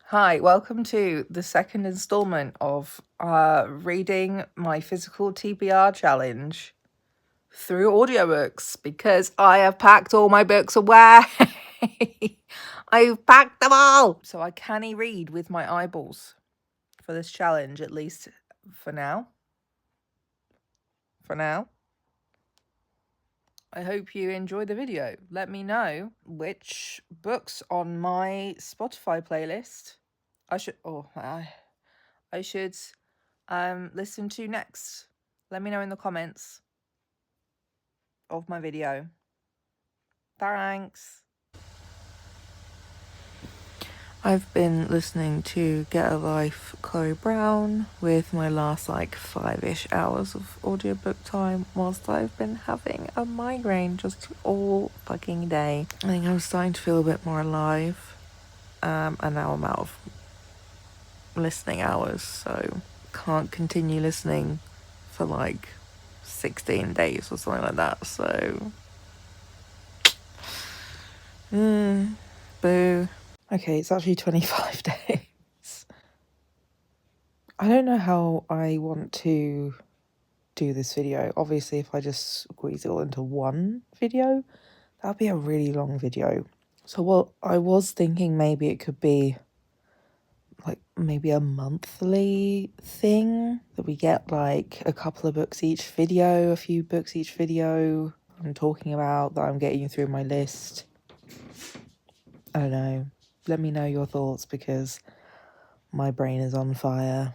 Hi, welcome to the second installment of reading my physical TBR challenge through audiobooks because I have packed all my books away. I've packed them all. So I can read with my eyeballs for this challenge, at least for now. I hope you enjoy the video. Let me know which books on my Spotify playlist I should listen to next. Let me know in the comments of my video. Thanks. I've been listening to Get a Life, Chloe Brown, with my last 5-ish hours of audiobook time whilst I've been having a migraine just all fucking day. I think I'm starting to feel a bit more alive, and now I'm out of listening hours, so can't continue listening for 16 days or something like that, so boo. Okay, it's actually 25 days. I don't know how I want to do this video. Obviously, if I just squeeze it all into one video, that'd be a really long video. So I was thinking maybe it could be maybe a monthly thing that we get a couple of books each video, a few books each video I'm talking about that I'm getting through my list. I don't know. Let me know your thoughts because my brain is on fire.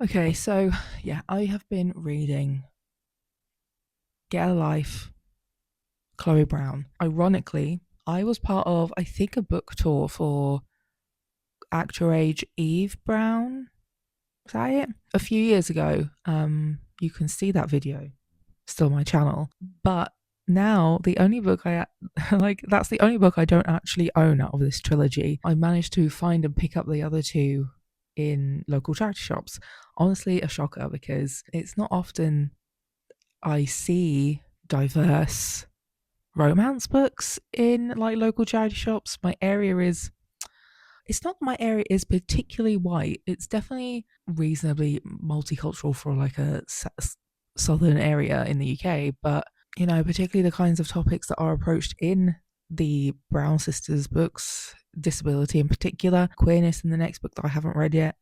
Okay, so yeah, I have been reading Get a Life, Chloe Brown. Ironically, I was part of, I think, a book tour for Actor Age Eve Brown. Is that it? A few years ago. You can see that video still on my channel. But now the only book I that's the only book I don't actually own out of this trilogy. I managed to find and pick up the other two in local charity shops. Honestly, a shocker because it's not often I see diverse romance books in local charity shops. It's not my area is particularly white. It's definitely reasonably multicultural for a southern area in the UK, but particularly the kinds of topics that are approached in the Brown sisters books, disability in particular, queerness in the next book that I haven't read yet.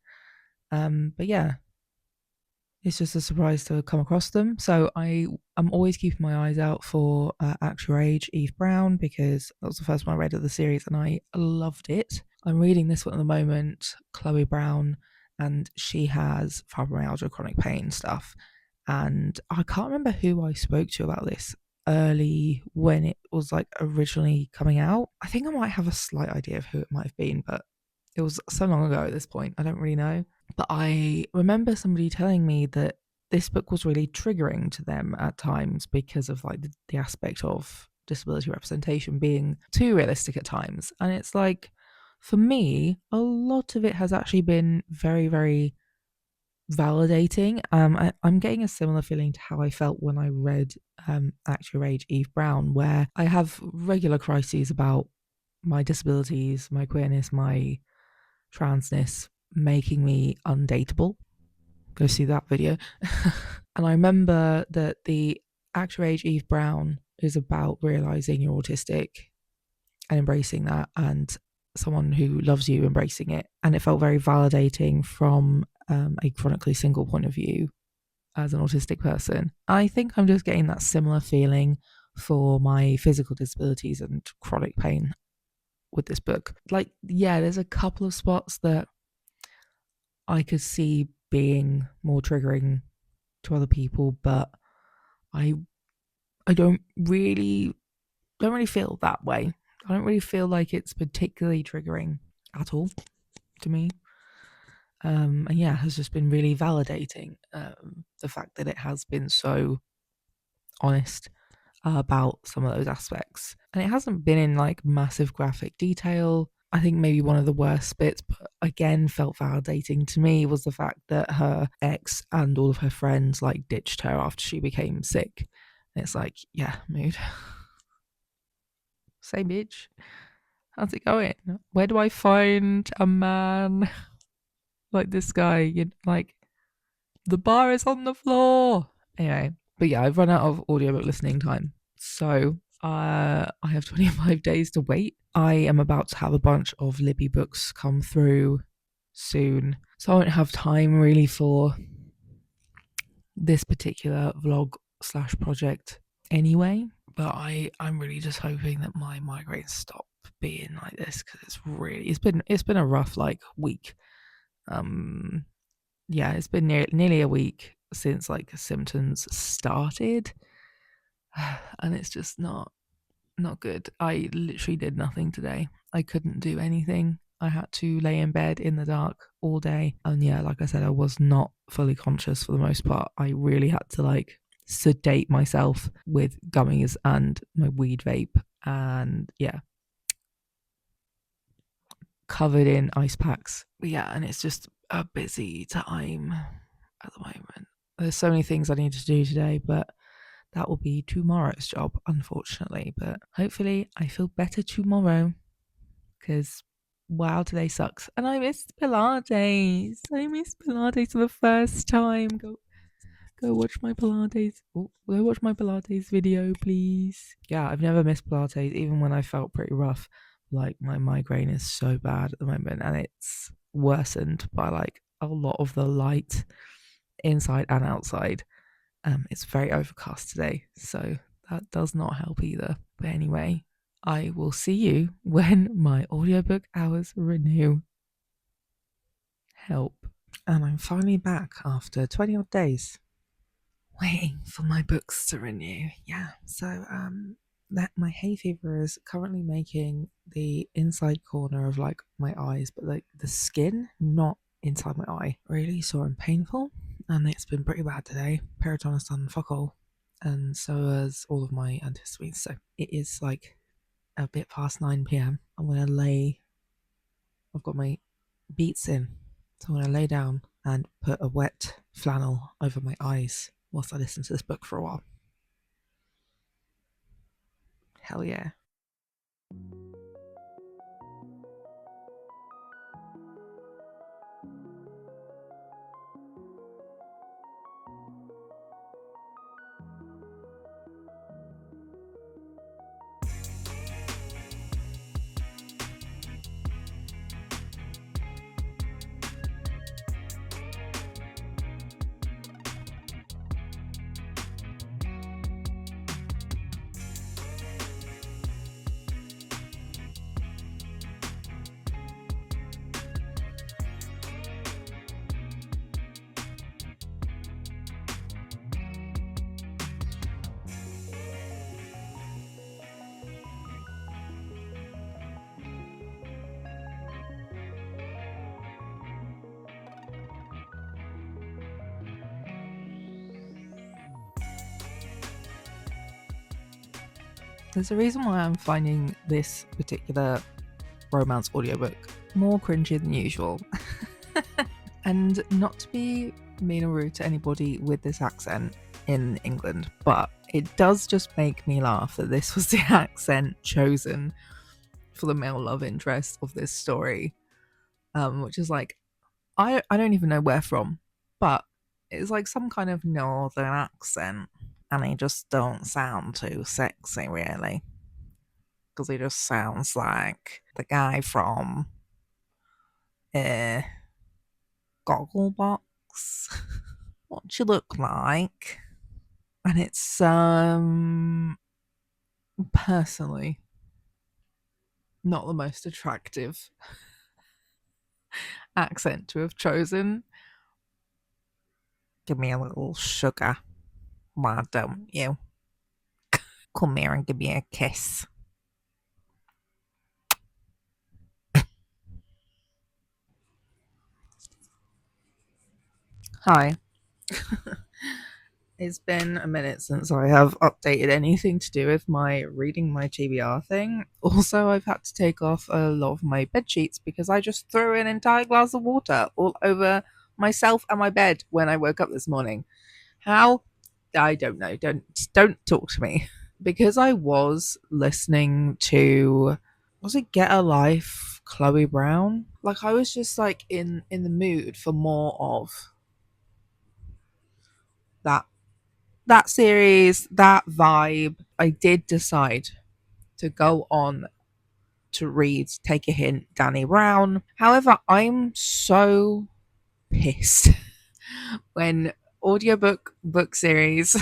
But yeah, it's just a surprise to come across them. So I'm always keeping my eyes out for Actor Age Eve Brown because that was the first one I read of the series and I loved it. I'm reading this one at the moment, Chloe Brown, and she has fibromyalgia, chronic pain stuff. And I can't remember who I spoke to about this early when it was originally coming out. I think I might have a slight idea of who it might have been, but it was so long ago at this point, I don't really know. But I remember somebody telling me that this book was really triggering to them at times because of the aspect of disability representation being too realistic at times. And it's for me, a lot of it has actually been very, very validating. I'm getting a similar feeling to how I felt when I read Actor Age Eve Brown, where I have regular crises about my disabilities, my queerness, my transness making me undateable. Go see that video. And I remember that the Actor Age Eve Brown is about realizing you're autistic and embracing that, and someone who loves you embracing it. And it felt very validating from a chronically single point of view as an autistic person. I think I'm just getting that similar feeling for my physical disabilities and chronic pain with this book. There's a couple of spots that I could see being more triggering to other people, but I don't really feel that way. I don't really feel like it's particularly triggering at all to me. And yeah, it has just been really validating the fact that it has been so honest about some of those aspects. And it hasn't been in massive graphic detail. I think maybe one of the worst bits, but again felt validating to me, was the fact that her ex and all of her friends ditched her after she became sick. And it's yeah, mood. Same bitch. How's it going? Where do I find a man like this guy? Like, the bar is on the floor. Anyway, but yeah, I've run out of audiobook listening time. So I have 25 days to wait. I am about to have a bunch of Libby books come through soon. So I won't have time really for this particular vlog slash project anyway. But I'm really just hoping that my migraines stop being like this, because it's been a rough like week. Yeah, it's been nearly a week since like symptoms started, and it's just not good. I literally did nothing today. I couldn't do anything. I had to lay in bed in the dark all day. And yeah, like I said, I was not fully conscious for the most part. I really had to like sedate myself with gummies and my weed vape. And yeah, covered in ice packs. But yeah, and it's just a busy time at the moment. There's so many things I need to do today, but that will be tomorrow's job, unfortunately. But hopefully I feel better tomorrow, because wow, today sucks. And I missed Pilates. I missed Pilates for the first time. Go watch my Pilates. Oh, go watch my Pilates video, please. Yeah, I've never missed Pilates, even when I felt pretty rough. Like, my migraine is so bad at the moment, and it's worsened by like a lot of the light inside and outside. It's very overcast today, so that does not help either. But anyway, I will see you when my audiobook hours renew. Help. And I'm finally back after 20 odd days waiting for my books to renew. Yeah, so that my hay fever is currently making the inside corner of like my eyes, but like the skin, not inside my eye, really sore and painful. And it's been pretty bad today. Peritonus done fuck all, and so has all of my antihistamines. So it is like a bit past 9 p.m. I've got my beats in, so I'm gonna lay down and put a wet flannel over my eyes whilst I listen to this book for a while. Hell yeah. There's a reason why I'm finding this particular romance audiobook more cringy than usual. And not to be mean or rude to anybody with this accent in England, but it does just make me laugh that this was the accent chosen for the male love interest of this story. Which is like, I don't even know where from, but it's like some kind of northern accent. And he just don't sound too sexy, really, because he just sounds like the guy from Gogglebox. What you look like? And it's personally not the most attractive accent to have chosen. Give me a little sugar, why don't you? Come here and give me a kiss. Hi. It's been a minute since I have updated anything to do with my reading my TBR thing. Also, I've had to take off a lot of my bed sheets because I just threw an entire glass of water all over myself and my bed when I woke up this morning. How? I don't know. Don't talk to me. Because I was listening to was it Get a Life, Chloe Brown? Like I was just like in the mood for more of that that series, that vibe. I did decide to go on to read Take a Hint, Danny Brown. However, I'm so pissed when audiobook book series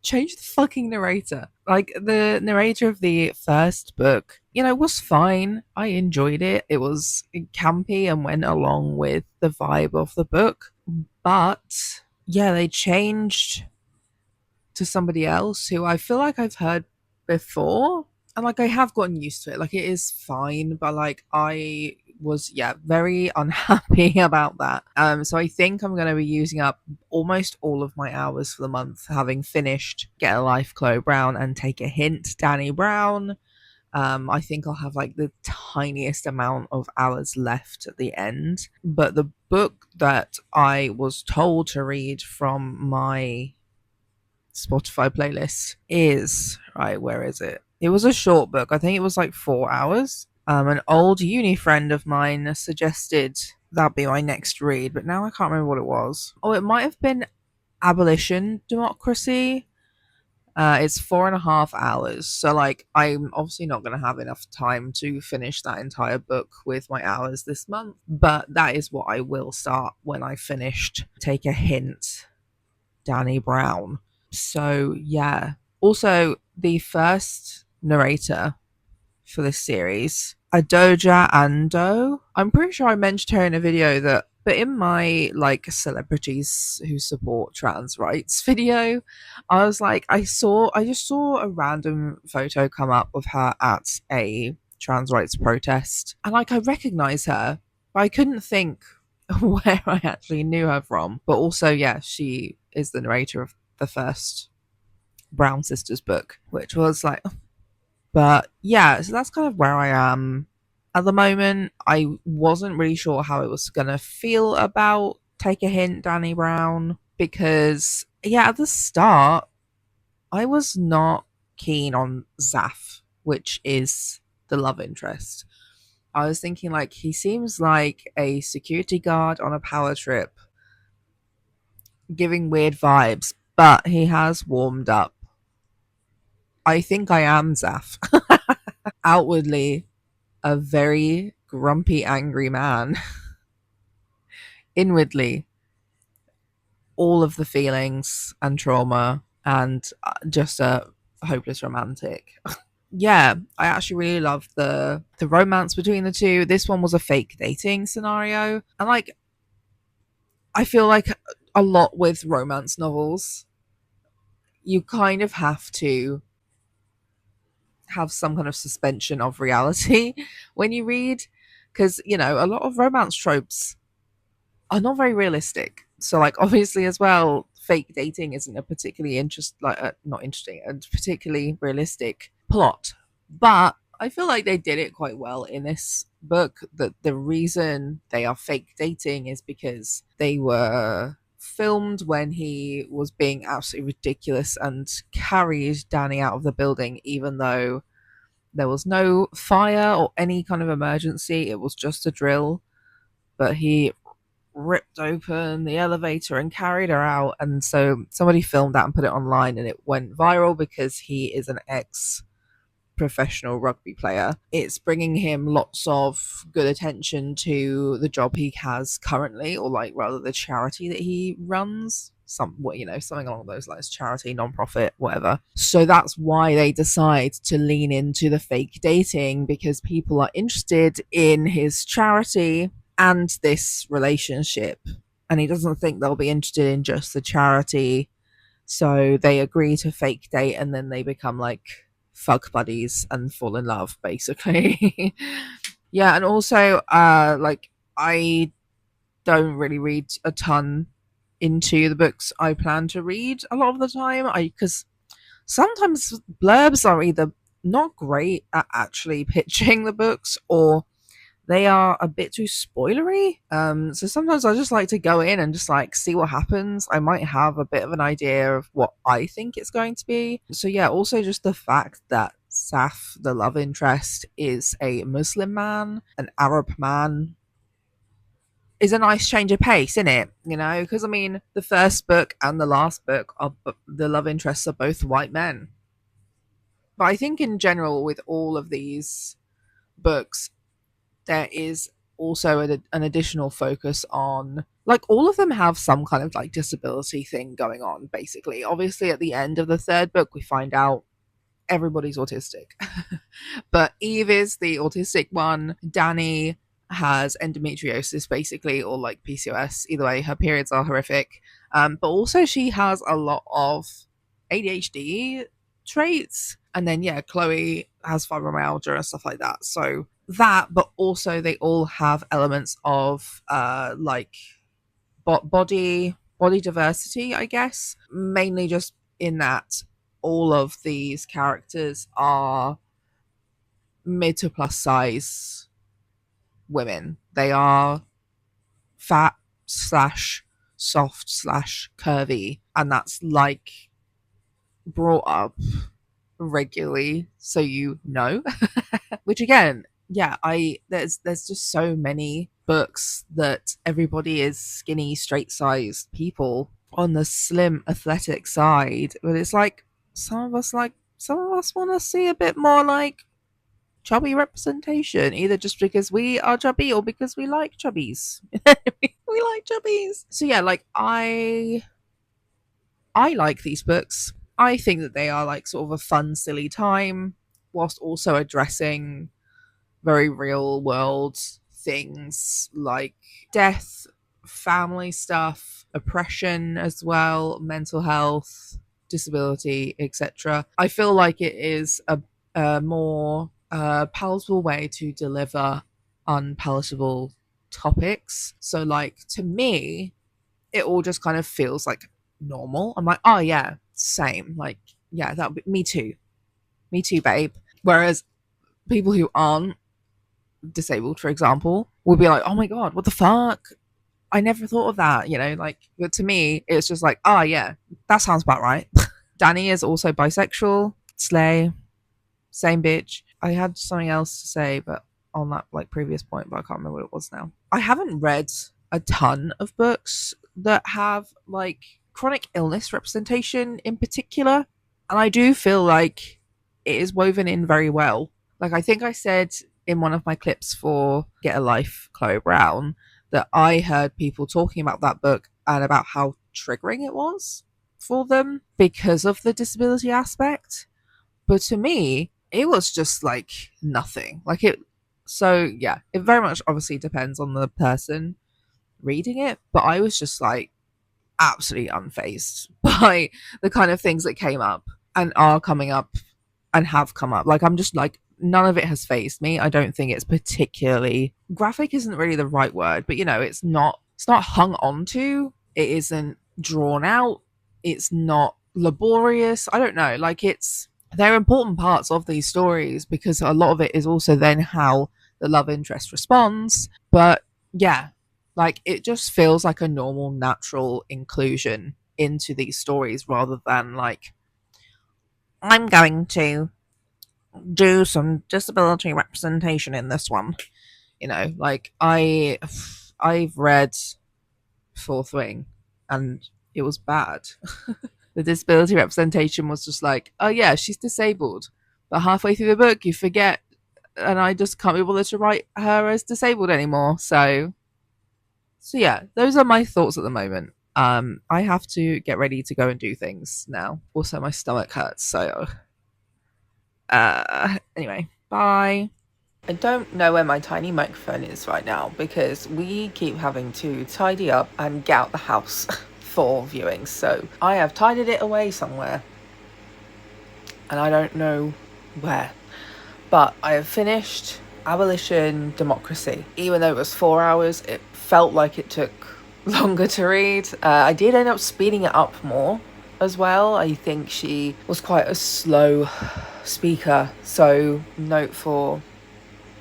change the fucking narrator. Like the narrator of the first book, was fine. I enjoyed it. It was campy and went along with the vibe of the book. But yeah, they changed to somebody else who I feel like I've heard before. And like I have gotten used to it. Like it is fine, but like I was very unhappy about that. So I think I'm gonna be using up almost all of my hours for the month, having finished Get a Life, Chloe Brown, and Take a Hint, Danny Brown. I think I'll have like the tiniest amount of hours left at the end. But the book that I was told to read from my Spotify playlist is right. Where is it? It was a short book. I think it was like 4 hours. An old uni friend of mine suggested that be my next read, but now I can't remember what it was. Oh, it might have been Abolition Democracy. It's 4.5 hours. So, like, I'm obviously not going to have enough time to finish that entire book with my hours this month, but that is what I will start when I finished Take a Hint, Danny Brown. So, yeah. Also, the first narrator for this series, Adoja Ando. I'm pretty sure I mentioned her in a video but in my like celebrities who support trans rights video, I was like, I just saw a random photo come up of her at a trans rights protest, and like I recognise her, but I couldn't think where I actually knew her from. But also, yeah, she is the narrator of the first Brown Sisters book, which was like, but yeah, so that's kind of where I am at the moment. I wasn't really sure how it was gonna feel about Take a Hint, Danny Brown, because yeah, at the start, I was not keen on Zaf, which is the love interest. I was thinking like he seems like a security guard on a power trip, giving weird vibes, but he has warmed up. I think I am Zaf. Outwardly, a very grumpy, angry man. Inwardly, all of the feelings and trauma, and just a hopeless romantic. Yeah, I actually really loved the romance between the two. This one was a fake dating scenario, and like I feel like a lot with romance novels, you kind of have to have some kind of suspension of reality when you read, because a lot of romance tropes are not very realistic. So, like, obviously, as well, fake dating isn't a particularly not interesting, a particularly realistic plot. But I feel like they did it quite well in this book. That the reason they are fake dating is because they were filmed when he was being absolutely ridiculous and carried Danny out of the building, even though there was no fire or any kind of emergency. It was just a drill. But he ripped open the elevator and carried her out. And so somebody filmed that and put it online, and it went viral because he is an ex professional rugby player. It's bringing him lots of good attention to the job he has currently, or like rather the charity that he runs. Something along those lines, charity, non-profit, whatever. So that's why they decide to lean into the fake dating, because people are interested in his charity and this relationship, and he doesn't think they'll be interested in just the charity. So they agree to fake date, and then they become like fuck buddies and fall in love, basically. Yeah, and also like I don't really read a ton into the books I plan to read a lot of the time. Because sometimes blurbs are either not great at actually pitching the books, or they are a bit too spoilery. So sometimes I just like to go in and just like see what happens. I might have a bit of an idea of what I think it's going to be. So yeah, also just the fact that Saf, the love interest, is a Muslim man, an Arab man, is a nice change of pace, isn't it? You know, because I mean, the first book and the last book are the love interests are both white men. But I think in general, with all of these books, there is also an additional focus on, like, all of them have some kind of like disability thing going on. Basically, obviously, at the end of the third book, we find out everybody's autistic. But Eve is the autistic one. Dani has endometriosis, basically, or like PCOS. Either way, her periods are horrific. But also, she has a lot of ADHD traits. And then, yeah, Chloe has fibromyalgia and stuff like that. So that, but also they all have elements of like body diversity, I guess. Mainly just in that all of these characters are mid to plus size women. They are fat slash soft slash curvy, and that's like brought up regularly, so you know. Which again, yeah, there's just so many books that everybody is skinny, straight sized people on the slim athletic side, but it's like some of us want to see a bit more like chubby representation, either just because we are chubby or because we like chubbies. We like chubbies. So yeah, like I like these books. I think that they are like sort of a fun, silly time, whilst also addressing very real world things like death, family stuff, oppression as well, mental health, disability, etc. I feel like it is a more palatable way to deliver unpalatable topics. So, like, to me, it all just kind of feels like normal. I'm like, oh yeah, same. Like, yeah, that would be me too, babe. Whereas people who aren't disabled, for example, would be like, oh my god, what the fuck? I never thought of that, you know, like, but to me, it's just like, oh yeah, that sounds about right. Dani is also bisexual, slay, same bitch. I had something else to say, but on that like previous point, but I can't remember what it was now. I haven't read a ton of books that have like chronic illness representation in particular, and I do feel like it is woven in very well. Like, I think I said in one of my clips for Get a Life, Chloe Brown, that I heard people talking about that book and about how triggering it was for them because of the disability aspect. But to me, it was just like nothing. Like, it, so yeah, it very much obviously depends on the person reading it, but I was just like absolutely unfazed by the kind of things that came up and are coming up and have come up. Like, I'm just like, none of it has phased me. I don't think it's particularly graphic, isn't really the right word, but you know, it's not hung onto, it isn't drawn out, it's not laborious. I don't know, like, they're important parts of these stories because a lot of it is also then how the love interest responds. But yeah, like, it just feels like a normal, natural inclusion into these stories rather than like, I'm going to do some disability representation in this one. You know, like, I've read Fourth Wing and it was bad. The disability representation was just like, oh yeah, she's disabled. But halfway through the book you forget, and I just can't be bothered to write her as disabled anymore. So yeah, those are my thoughts at the moment. I have to get ready to go and do things now. Also, my stomach hurts, so anyway, bye. I don't know where my tiny microphone is right now because we keep having to tidy up and get out the house for viewings. So I have tidied it away somewhere and I don't know where. But I have finished Abolition Democracy. Even though it was 4 hours, it felt like it took longer to read. I did end up speeding it up more as well. I think she was quite a slow speaker. So note for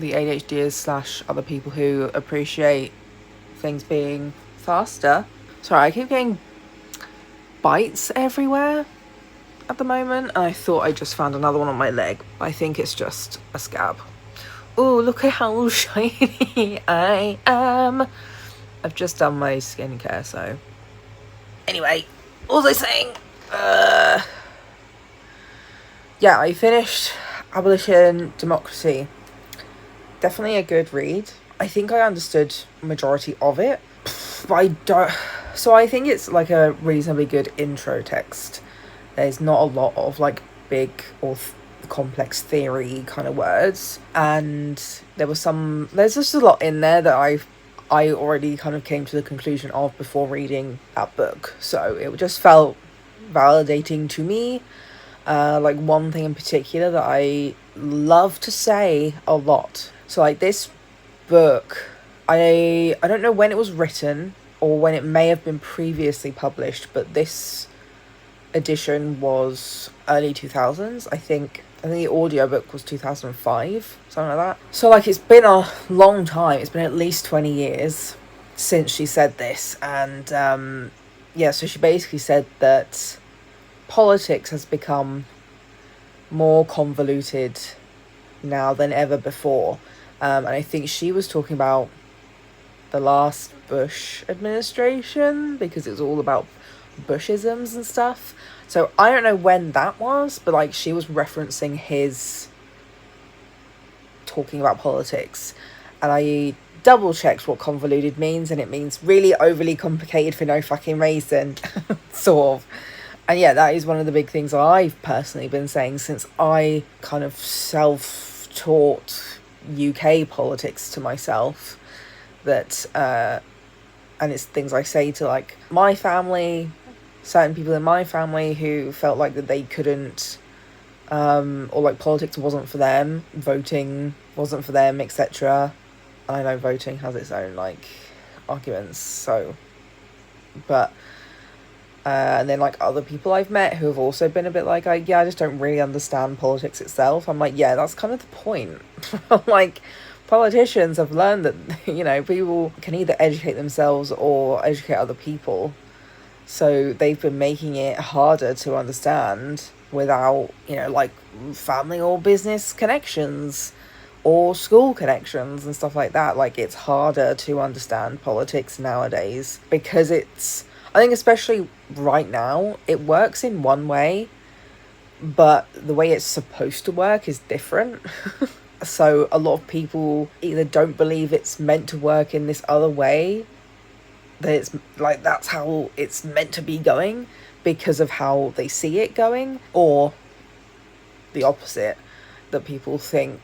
the ADHDers slash other people who appreciate things being faster. Sorry, I keep getting bites everywhere. at the moment, and I thought I just found another one on my leg. I think it's just a scab. Oh, look at how shiny I am. I've just done my skincare, so... Anyway, what was I saying? Yeah, I finished Abolition, Democracy. Definitely a good read. I think I understood majority of it, but I don't... So I think it's like a reasonably good intro text. There's not a lot of like big or complex theory kind of words, and there's just a lot in there that I already kind of came to the conclusion of before reading that book, so it just felt validating to me. Like one thing in particular that I love to say a lot, so like this book, I don't know when it was written or when it may have been previously published, but this edition was early 2000s. I think the audiobook was 2005, something like that. So like it's been a long time. It's been at least 20 years since she said this, and yeah, so she basically said that politics has become more convoluted now than ever before, and I think she was talking about the last Bush administration, because it was all about Bushisms and stuff. So I don't know when that was, but like she was referencing his talking about politics, and I double checked what convoluted means, and it means really overly complicated for no fucking reason. Sort of. And yeah, that is one of the big things I've personally been saying since I kind of self-taught UK politics to myself, that and it's things I say to like my family, certain people in my family who felt like that they couldn't, or like politics wasn't for them, voting wasn't for them, etc. I know voting has its own like arguments, so, but and then like other people I've met who have also been a bit like, I just don't really understand politics itself. I'm like, yeah, that's kind of the point. Like, politicians have learned that, you know, people can either educate themselves or educate other people. So they've been making it harder to understand without, you know, like family or business connections or school connections and stuff like that. Like, it's harder to understand politics nowadays because I think especially right now, it works in one way, but the way it's supposed to work is different. So a lot of people either don't believe it's meant to work in this other way, that it's like that's how it's meant to be going because of how they see it going, or the opposite, that people think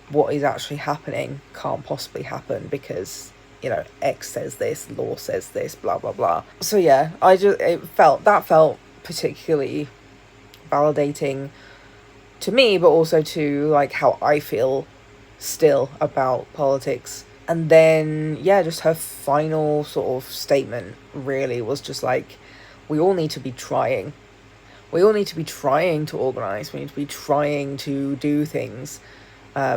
what is actually happening can't possibly happen because, you know, X says this, law says this, blah blah blah. So yeah, it felt particularly validating to me, but also to like how I feel still about politics. And then yeah, just her final sort of statement really was just like, we all need to be trying. We all need to be trying to organise. We need to be trying to do things,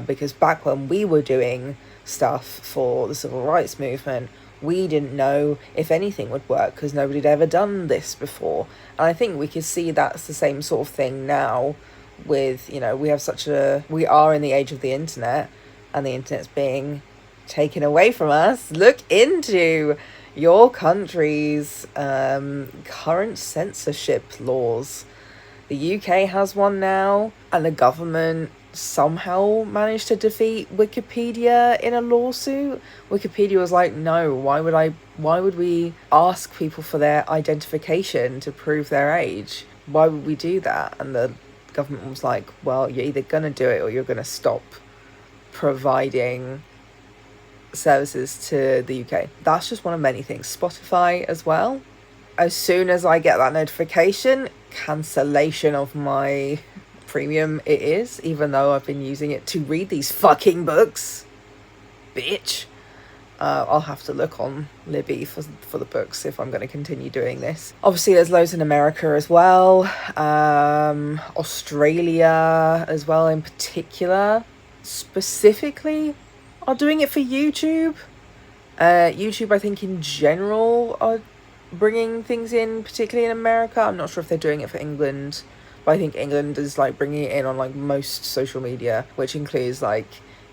because back when we were doing stuff for the civil rights movement, we didn't know if anything would work because nobody had ever done this before. And I think we could see that's the same sort of thing now with, you know, we are in the age of the internet, and the internet's being taken away from us. Look into your country's current censorship laws. The UK has one now, and the government somehow managed to defeat Wikipedia in a lawsuit. Wikipedia was like, no, why would we ask people for their identification to prove their age? Why would we do that? And the government was like, well, you're either gonna do it or you're gonna stop providing services to the UK. That's just one of many things. Spotify as well. As soon as I get that notification, cancellation of my premium it is, even though I've been using it to read these fucking books. Bitch. I'll have to look on Libby for the books if I'm going to continue doing this. Obviously, there's loads in America as well. Australia as well in particular. Specifically, are doing it for YouTube. YouTube, I think in general, are bringing things in, particularly in America. I'm not sure if they're doing it for England, but I think England is like bringing it in on like most social media, which includes like,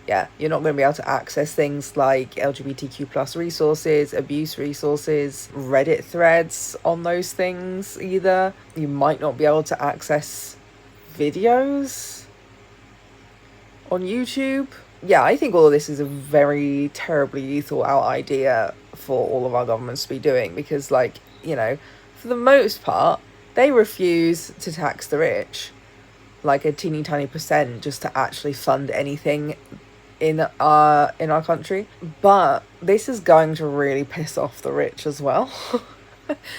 yeah, you're not going to be able to access things like LGBTQ plus resources, abuse resources, Reddit threads on those things either. You might not be able to access videos on YouTube. Yeah, I think all of this is a very terribly thought out idea for all of our governments to be doing, because, like, you know, for the most part, they refuse to tax the rich, like a teeny tiny percent, just to actually fund anything in our country. But this is going to really piss off the rich as well.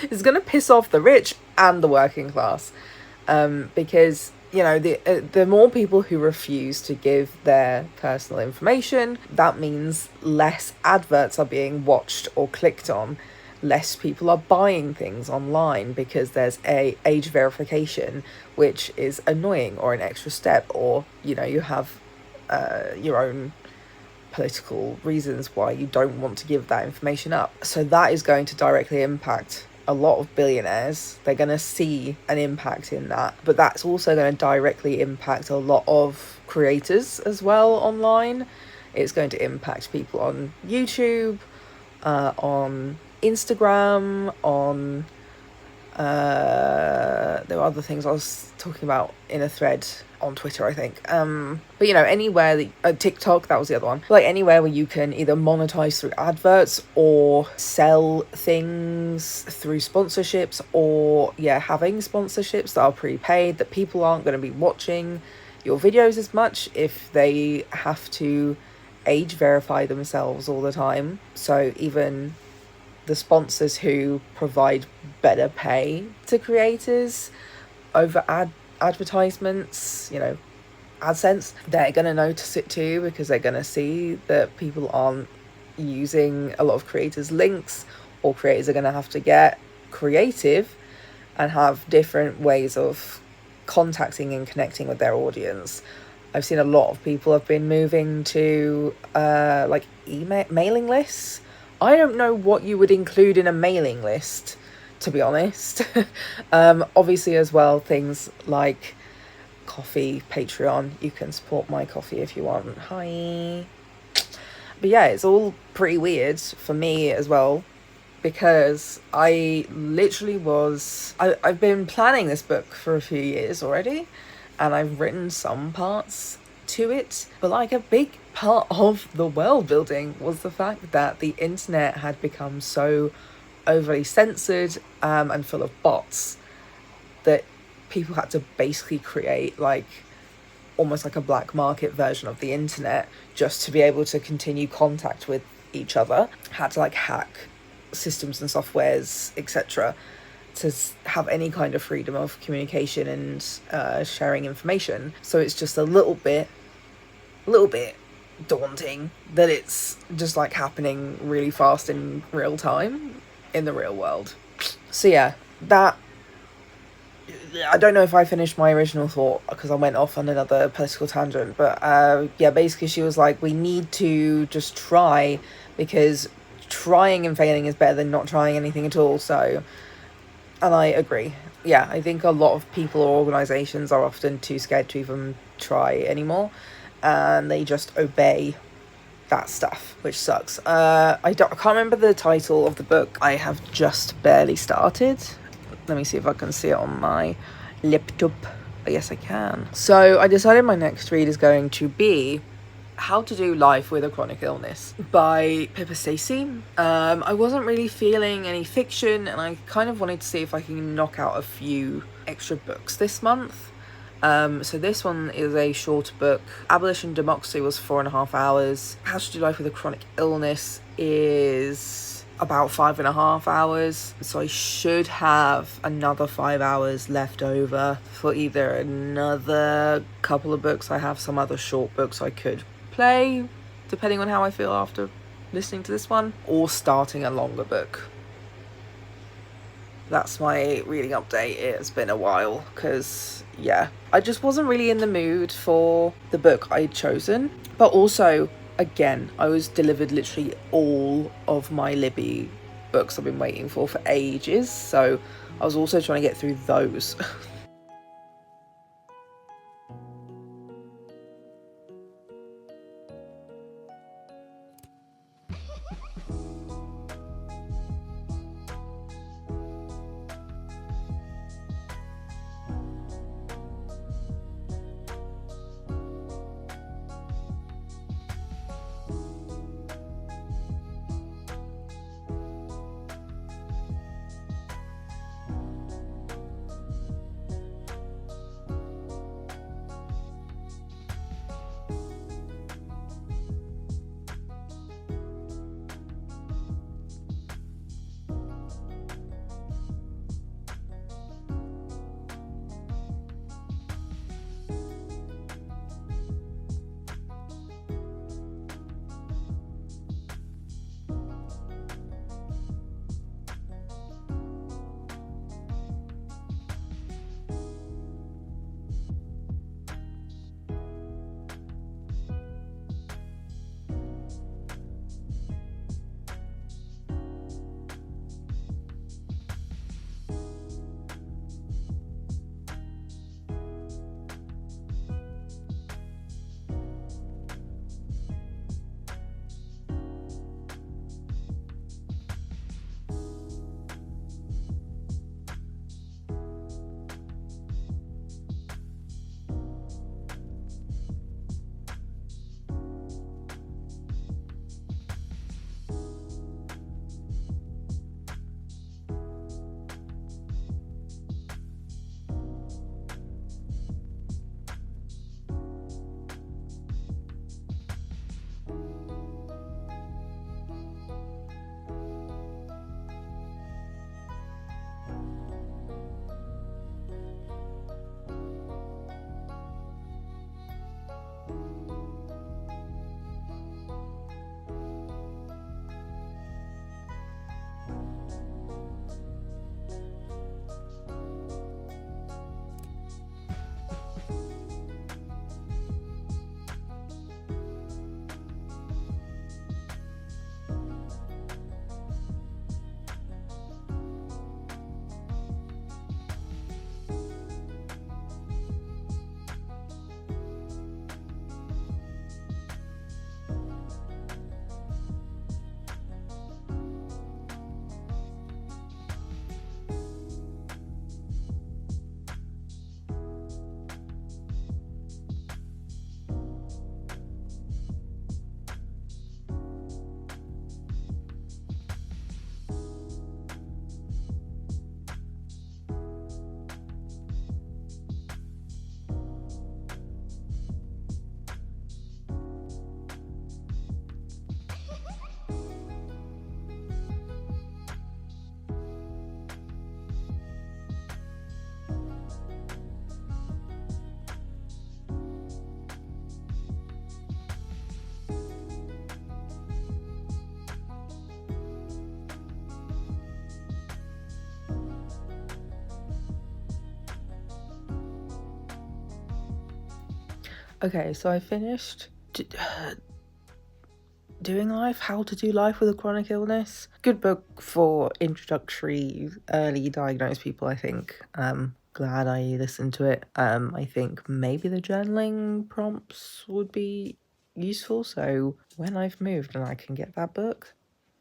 It's going to piss off the rich and the working class, because, you know, the more people who refuse to give their personal information, that means less adverts are being watched or clicked on, less people are buying things online because there's a age verification, which is annoying, or an extra step, or, you know, you have your own political reasons why you don't want to give that information up. So that is going to directly impact a lot of billionaires. They're going to see an impact in that, but that's also going to directly impact a lot of creators as well online. It's going to impact people on YouTube, on Instagram, on there were other things I was talking about in a thread on Twitter, I think. But, you know, anywhere that TikTok, that was the other one. Like, anywhere where you can either monetize through adverts or sell things through sponsorships, or, yeah, having sponsorships that are prepaid, that people aren't going to be watching your videos as much if they have to age verify themselves all the time. So even the sponsors who provide better pay to creators over advertisements, you know, AdSense, they're going to notice it too, because they're going to see that people aren't using a lot of creators' links, or creators are going to have to get creative and have different ways of contacting and connecting with their audience. I've seen a lot of people have been moving to like mailing lists. I don't know what you would include in a mailing list, to be honest. Obviously as well, things like coffee, Patreon. You can support my coffee if you want. Hi. But yeah, it's all pretty weird for me as well, because I literally I've been planning this book for a few years already, and I've written some parts to it, but like a big part of the world building was the fact that the internet had become so overly censored and full of bots that people had to basically create like almost like a black market version of the internet just to be able to continue contact with each other. Had to like hack systems and softwares, etc., to have any kind of freedom of communication and sharing information. So it's just a little bit daunting that it's just like happening really fast in real time in the real world. So yeah, that, I don't know if I finished my original thought because I went off on another political tangent, but yeah, basically she was like, we need to just try, because trying and failing is better than not trying anything at all. So, and I agree. Yeah, I think a lot of people or organisations are often too scared to even try anymore, and they just obey that stuff, which sucks. I can't remember the title of the book. I have just barely started. Let me see if I can see it on my laptop. Yes, I can. So I decided my next read is going to be How to Do Life with a Chronic Illness by Pippa Stacey. I wasn't really feeling any fiction, and I kind of wanted to see if I can knock out a few extra books this month. So this one is a shorter book. Abolition, Democracy was 4.5 hours. How to Do Life with a Chronic Illness is about 5.5 hours. So I should have another 5 hours left over for either another couple of books. I have some other short books I could play, depending on how I feel after listening to this one, or starting a longer book. That's my reading update. It's been a while because, yeah, I just wasn't really in the mood for the book I'd chosen. But also, again, I was delivered literally all of my Libby books I've been waiting for ages, so I was also trying to get through those. Okay, so I finished Doing Life, How to Do Life with a Chronic Illness. Good book for introductory, early diagnosed people, I think. Glad I listened to it. I think maybe the journaling prompts would be useful, so when I've moved and I can get that book,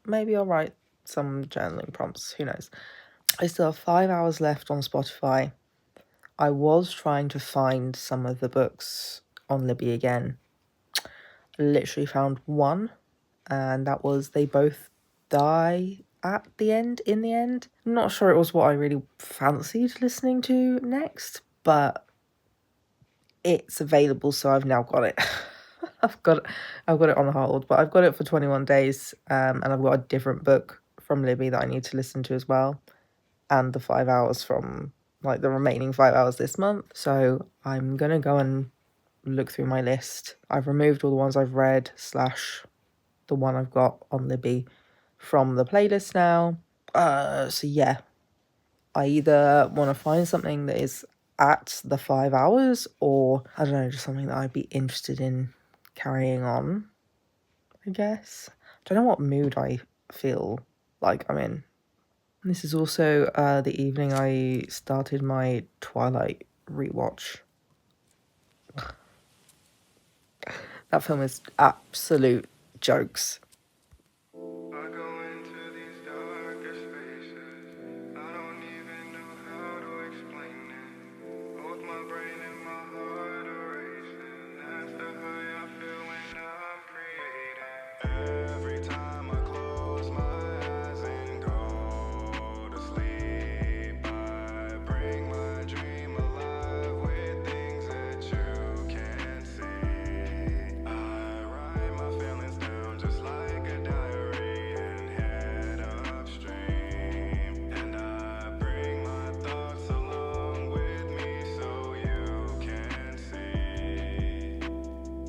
maybe I'll write some journaling prompts, who knows. I still have 5 hours left on Spotify. I was trying to find some of the books on Libby again. Literally found one, and that was They Both Die at the End, in the end. I'm not sure it was what I really fancied listening to next, but it's available, so I've now got it. I've got it on hold, but I've got it for 21 days, and I've got a different book from Libby that I need to listen to as well, and the 5 hours from, like, the remaining 5 hours this month. So I'm gonna go and look through my list. I've removed all the ones I've read / the one I've got on Libby from the playlist now. So yeah, I either want to find something that is at the 5 hours, or I don't know, just something that I'd be interested in carrying on, I guess. I don't know what mood I feel Like, I'm in. This is also the evening I started my Twilight rewatch. That film is absolute jokes.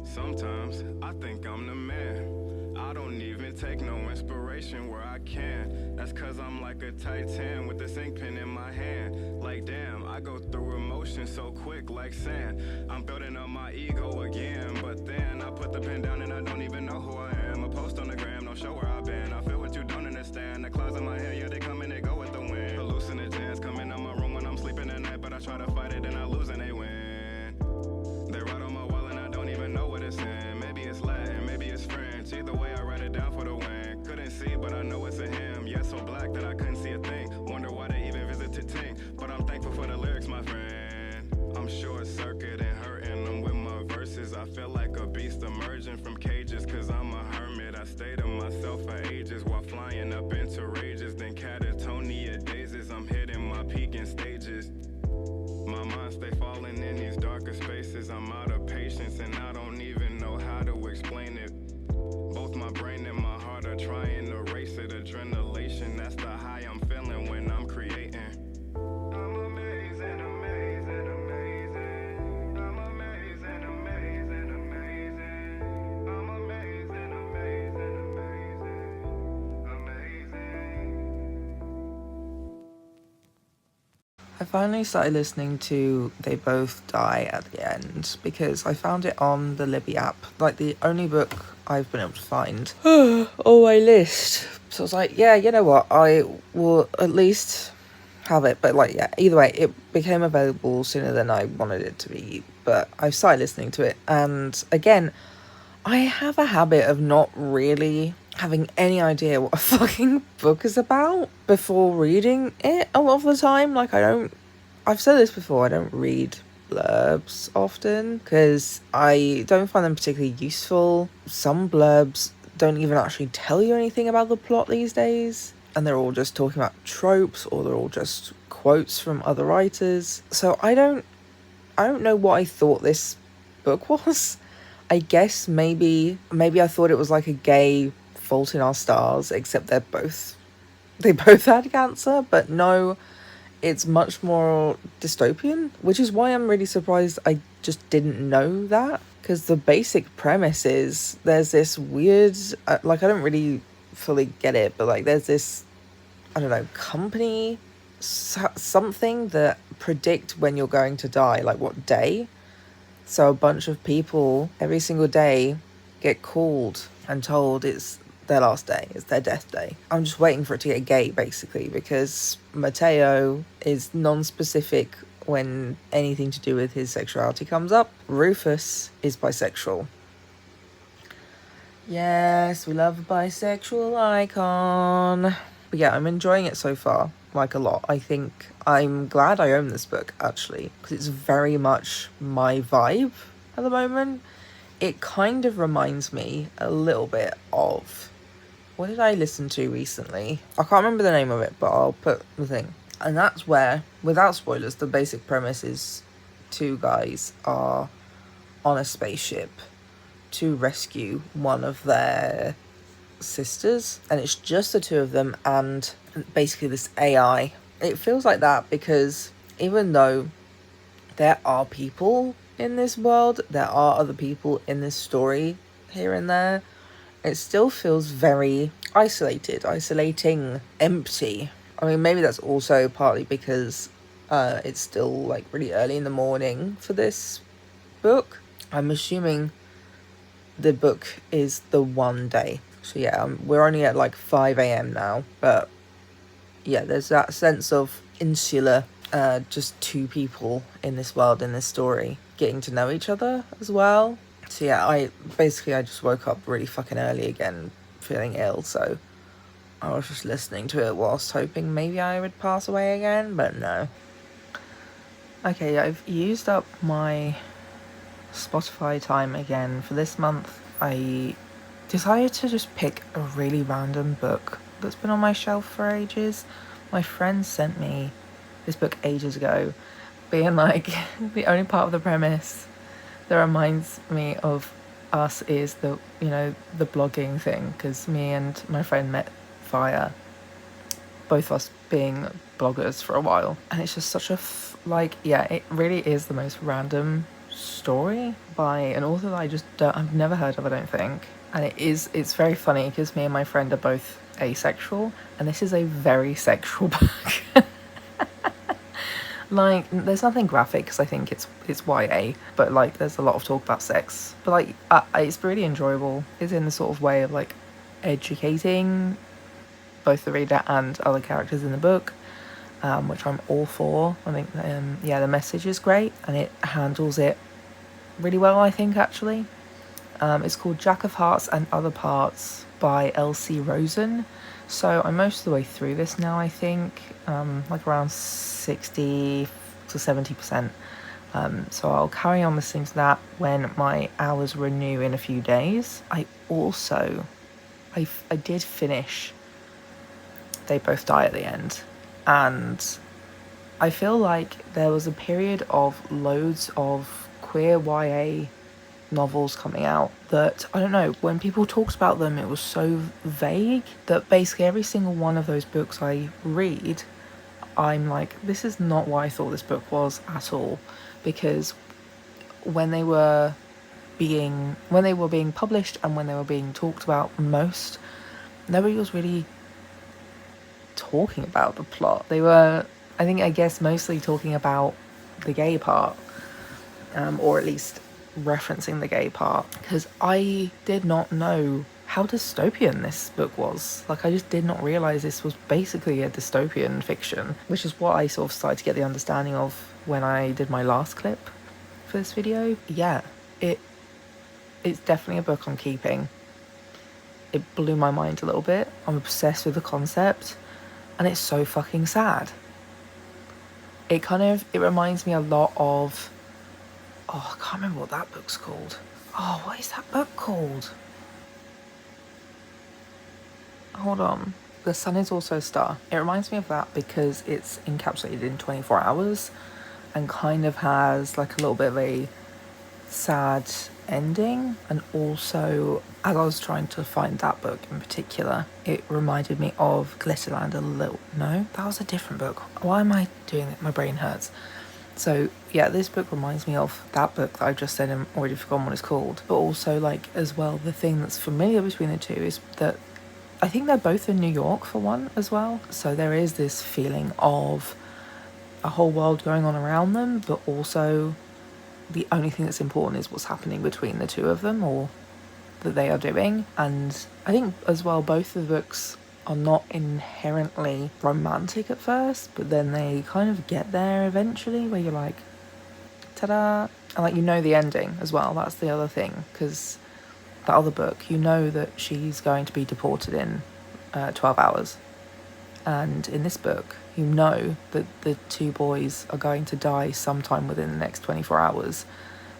Sometimes I think I'm the man. I don't even take no inspiration where I can. That's cause I'm like a Titan with this ink pen in my hand. Like damn, I go through emotions so quick like sand. I'm building up my ego again, but then I put the pen down and I don't even know who I am. A post on the gram, don't show where I've been. I feel what you don't understand. The clouds in my head, yeah, they come and they go with the wind. Hallucinogens come in my room when I'm sleeping at night, but I try to fight it and I lose and they win. They write on my wall and I don't even know what it's in. Maybe it's Latin, maybe it's French. Either way, I write it down for the win. Couldn't see, but I know it's a hymn. Yeah, so black that I couldn't see a thing. Wonder why they even visited Ting. But I'm thankful for the lyrics, my friend. I'm short circuit and hurting them with my verses. I feel like a beast emerging from cages, cause I'm a hermit. I stay to myself for ages while flying up into rages. Then catatonia dazes, I'm hitting my peaking stages. My mind stay falling in these darker spaces. I'm out of patience and I don't even know how to explain it. Both my brain and my heart are trying to race it. Adrenalation, that's the high I'm feeling when I'm creating. I'm amazing, amazing, amazing. I'm amazing, amazing, amazing. I'm amazing, amazing, amazing, amazing. I finally started listening to They Both Die at the End because I found it on the Libby app, like the only book I've been able to find on my list. So I was like, yeah, you know what, I will at least have it. But like, yeah, either way, it became available sooner than I wanted it to be, but I started listening to it. And again, I have a habit of not really having any idea what a fucking book is about before reading it a lot of the time. Like, I've said this before, I don't read blurbs often because I don't find them particularly useful. Some blurbs don't even actually tell you anything about the plot these days, and they're all just talking about tropes, or they're all just quotes from other writers. So I don't know what I thought this book was. I guess maybe I thought it was like a gay Fault in Our Stars, except they both had cancer, but no, it's much more dystopian, which is why I'm really surprised I just didn't know that, because the basic premise is there's this weird, like, I don't really fully get it, but like there's this, I don't know, company, something that predict when you're going to die, like what day. So a bunch of people every single day get called and told it's their last day, it's their death day. I'm just waiting for it to get gay, basically, because Mateo is non-specific when anything to do with his sexuality comes up. Rufus is bisexual. Yes, we love a bisexual icon. But yeah, I'm enjoying it so far, like a lot. I think I'm glad I own this book, actually, because it's very much my vibe at the moment. It kind of reminds me a little bit of, what did I listen to recently? I can't remember the name of it, but I'll put the thing. And that's where, without spoilers, the basic premise is two guys are on a spaceship to rescue one of their sisters, and it's just the two of them and basically this AI. It feels like that because even though there are people in this world, there are other people in this story here and there, it still feels very isolating, empty. I mean, maybe that's also partly because it's still like really early in the morning for this book. I'm assuming the book is the one day So yeah, we're only at like 5 a.m. now, but yeah, there's that sense of insular, just two people in this world, in this story, getting to know each other as well. So yeah, I just woke up really fucking early again, feeling ill, so I was just listening to it whilst hoping maybe I would pass away again, but no. Okay, I've used up my Spotify time again for this month. I decided to just pick a really random book that's been on my shelf for ages. My friend sent me this book ages ago, being like, the only part of the premise that reminds me of us is the blogging thing, because me and my friend met via both of us being bloggers for a while, and it's just such a it really is the most random story by an author that I've never heard of, I don't think. And it's very funny because me and my friend are both asexual, and this is a very sexual book. Like, there's nothing graphic because I think it's YA, but like there's a lot of talk about sex, but like it's really enjoyable. It's in the sort of way of like educating both the reader and other characters in the book, which I'm all for. I think the message is great and it handles it really well, I think, actually. It's called Jack of Hearts and Other Parts by L.C. Rosen. So I'm most of the way through this now, I think, like around 60 to 70%. So I'll carry on listening to that when my hours renew in a few days. I did finish They Both Die at the End, and I feel like there was a period of loads of queer YA novels coming out that, I don't know, when people talked about them it was so vague that basically every single one of those books I read, I'm like, this is not what I thought this book was at all. Because when they were being published and when they were being talked about most, nobody was really talking about the plot. They were, I guess mostly talking about the gay part, or at least referencing the gay part, because I did not know how dystopian this book was. Like, I just did not realise this was basically a dystopian fiction, which is what I sort of started to get the understanding of when I did my last clip for this video. Yeah, it's definitely a book I'm keeping. It blew my mind a little bit. I'm obsessed with the concept, and it's so fucking sad. It reminds me a lot of, I can't remember what that book's called. Oh, what is that book called? Hold on. The Sun Is Also a Star. It reminds me of that because it's encapsulated in 24 hours and kind of has like a little bit of a sad ending. And also, as I was trying to find that book in particular, it reminded me of Glitterland a little. No, that was a different book. Why am I doing it? My brain hurts. So yeah, this book reminds me of that book that I've just said and already forgotten what it's called. But also, like, as well, the thing that's familiar between the two is that I think they're both in New York for one as well. So there is this feeling of a whole world going on around them, but also the only thing that's important is what's happening between the two of them, or that they are doing. And I think as well, both of the books are not inherently romantic at first, but then they kind of get there eventually, where you're like, ta-da, and like, you know, the ending as well. That's the other thing, because that other book, you know that she's going to be deported in 12 hours, and in this book you know that the two boys are going to die sometime within the next 24 hours.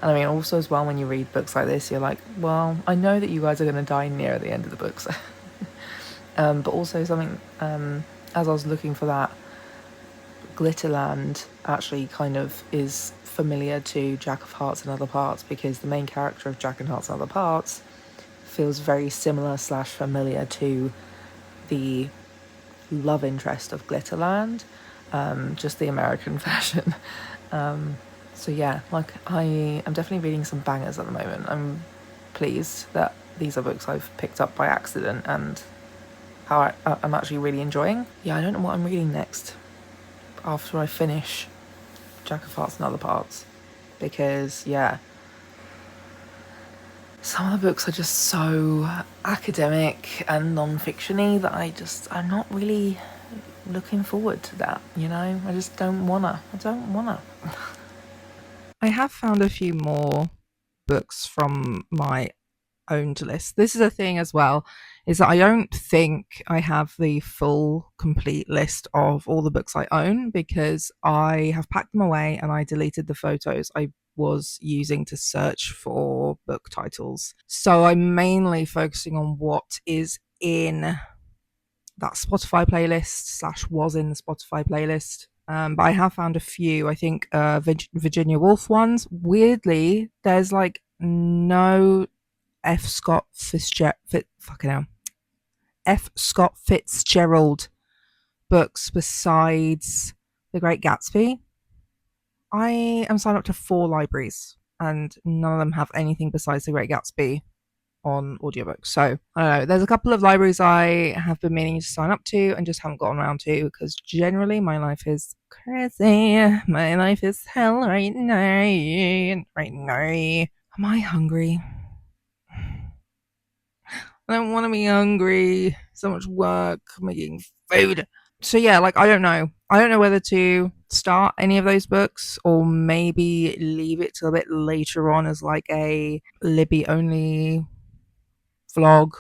And I mean, also as well, when you read books like this, you're like, well, I know that you guys are going to die near the end of the books. But also something, as I was looking for that, Glitterland actually kind of is familiar to Jack of Hearts and Other Parts, because the main character of Jack and Hearts and Other Parts feels very similar / familiar to the love interest of Glitterland, just the American version. So yeah, like, I am definitely reading some bangers at the moment. I'm pleased that these are books I've picked up by accident and how I'm actually really enjoying. Yeah, I don't know what I'm reading next after I finish Jack of Hearts and Other Parts, because yeah, some of the books are just so academic and non-fictiony that I'm not really looking forward to that, you know? I just don't wanna. I don't wanna. I have found a few more books from my owned list. This is a thing as well, is that I don't think I have the full complete list of all the books I own because I have packed them away and I deleted the photos I was using to search for book titles. So I'm mainly focusing on what is in that Spotify playlist slash was in the Spotify playlist. But I have found a few, I think, Virginia Woolf ones. Weirdly, there's like no F. Scott Fitzgerald, fucking hell, F. Scott Fitzgerald books besides The Great Gatsby. I am signed up to 4 libraries, and none of them have anything besides The Great Gatsby on audiobooks. So I don't know. There's a couple of libraries I have been meaning to sign up to and just haven't gotten around to because generally my life is crazy. My life is hell right now. Right now. Am I hungry? I don't want to be hungry. So much work making food. So yeah, like I don't know. I don't know whether to start any of those books or maybe leave it till a bit later on as like a Libby only vlog.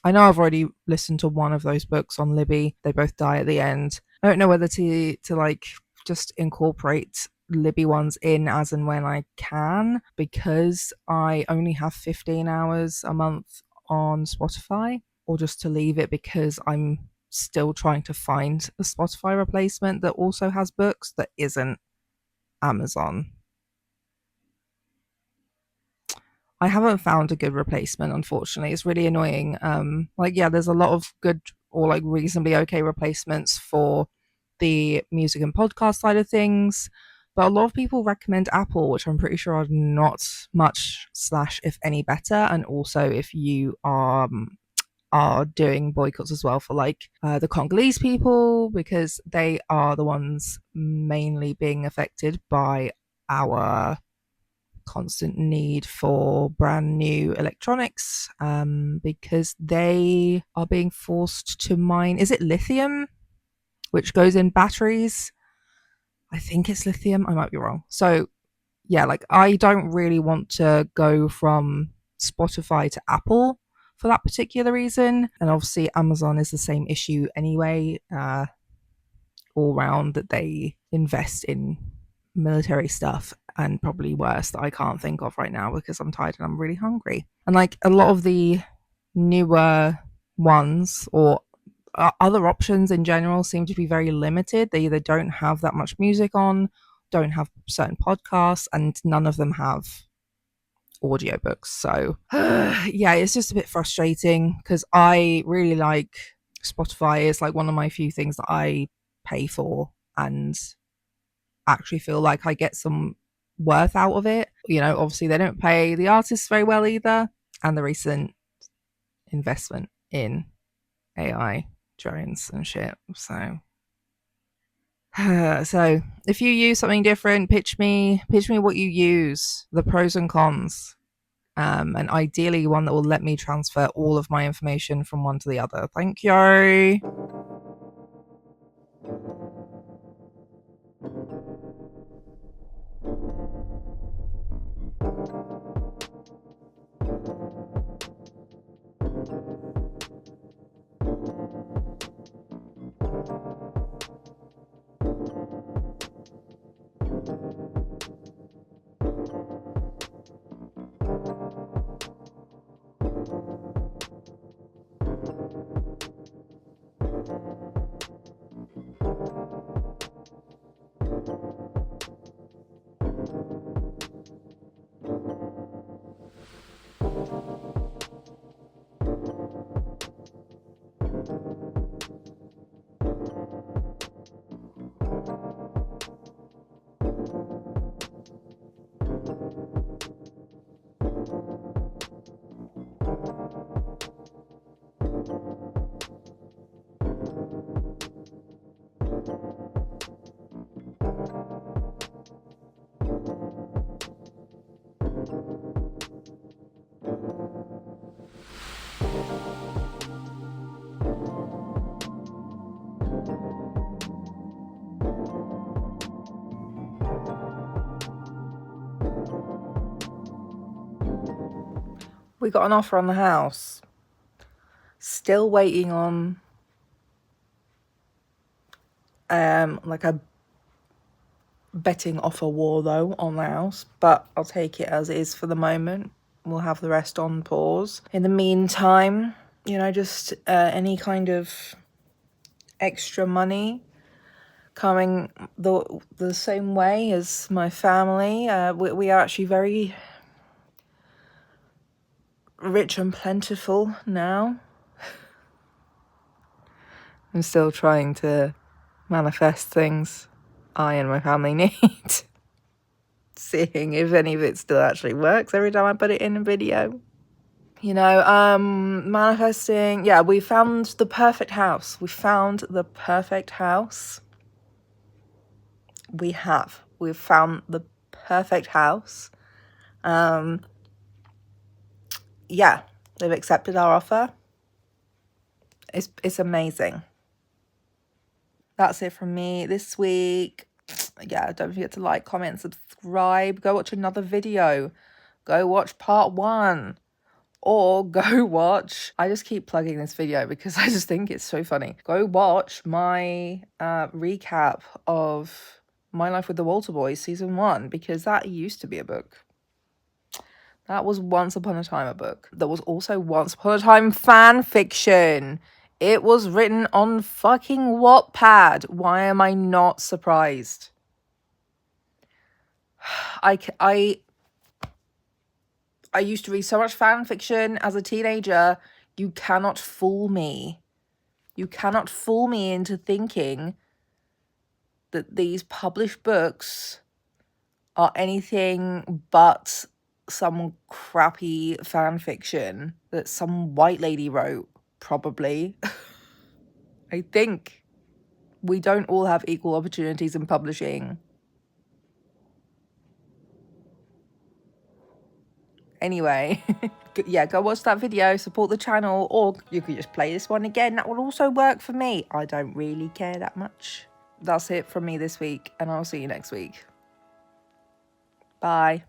I know I've already listened to one of those books on Libby. They both die at the end. I don't know whether to like just incorporate Libby ones in as and when I can because I only have 15 hours a month on Spotify, or just to leave it because I'm still trying to find a Spotify replacement that also has books that isn't Amazon. I haven't found a good replacement, unfortunately. It's really annoying. Like, yeah, there's a lot of good or like reasonably okay replacements for the music and podcast side of things, but a lot of people recommend Apple, which I'm pretty sure are not much slash if any better. And also, if you are doing boycotts as well for like the Congolese people, because they are the ones mainly being affected by our constant need for brand new electronics because they are being forced to mine, is it lithium, which goes in batteries? I think it's lithium. I might be wrong. So yeah, like I don't really want to go from Spotify to Apple for that particular reason. And obviously Amazon is the same issue anyway, all round, that they invest in military stuff and probably worse that I can't think of right now because I'm tired and I'm really hungry. And like a lot of the newer ones or other options in general seem to be very limited. They either don't have that much music on, don't have certain podcasts, and none of them have audiobooks. So yeah, it's just a bit frustrating because I really like Spotify. It's like one of my few things that I pay for and actually feel like I get some worth out of it. You know, obviously they don't pay the artists very well either. And the recent investment in AI drones and shit. So so if you use something different, pitch me what you use, the pros and cons. And ideally one that will let me transfer all of my information from one to the other. Thank you. We got an offer on the house. Still waiting on like a betting offer war though on the house, but I'll take it as is for the moment. We'll have the rest on pause. In the meantime, you know, just any kind of extra money coming the same way as my family. We are actually very rich and plentiful now. I'm still trying to manifest things I and my family need. Seeing if any of it still actually works every time I put it in a video. You know, manifesting, yeah, we found the perfect house. We found the perfect house. We've found the perfect house. Yeah, they've accepted our offer. It's amazing. That's it from me this week. Yeah, don't forget to like, comment, subscribe. Go watch another video. Go watch part 1. Or go watch, I just keep plugging this video because I just think it's so funny. Go watch my recap of My Life with the Walter Boys season 1, because that used to be a book. That was once upon a time a book. That was also once upon a time fan fiction. It was written on fucking Wattpad. Why am I not surprised? I used to read so much fan fiction as a teenager. You cannot fool me. You cannot fool me into thinking that these published books are anything but some crappy fan fiction that some white lady wrote, probably. I think we don't all have equal opportunities in publishing. Anyway, yeah, go watch that video, support the channel, or you could just play this one again. That will also work for me. I don't really care that much. That's it from me this week, and I'll see you next week. Bye.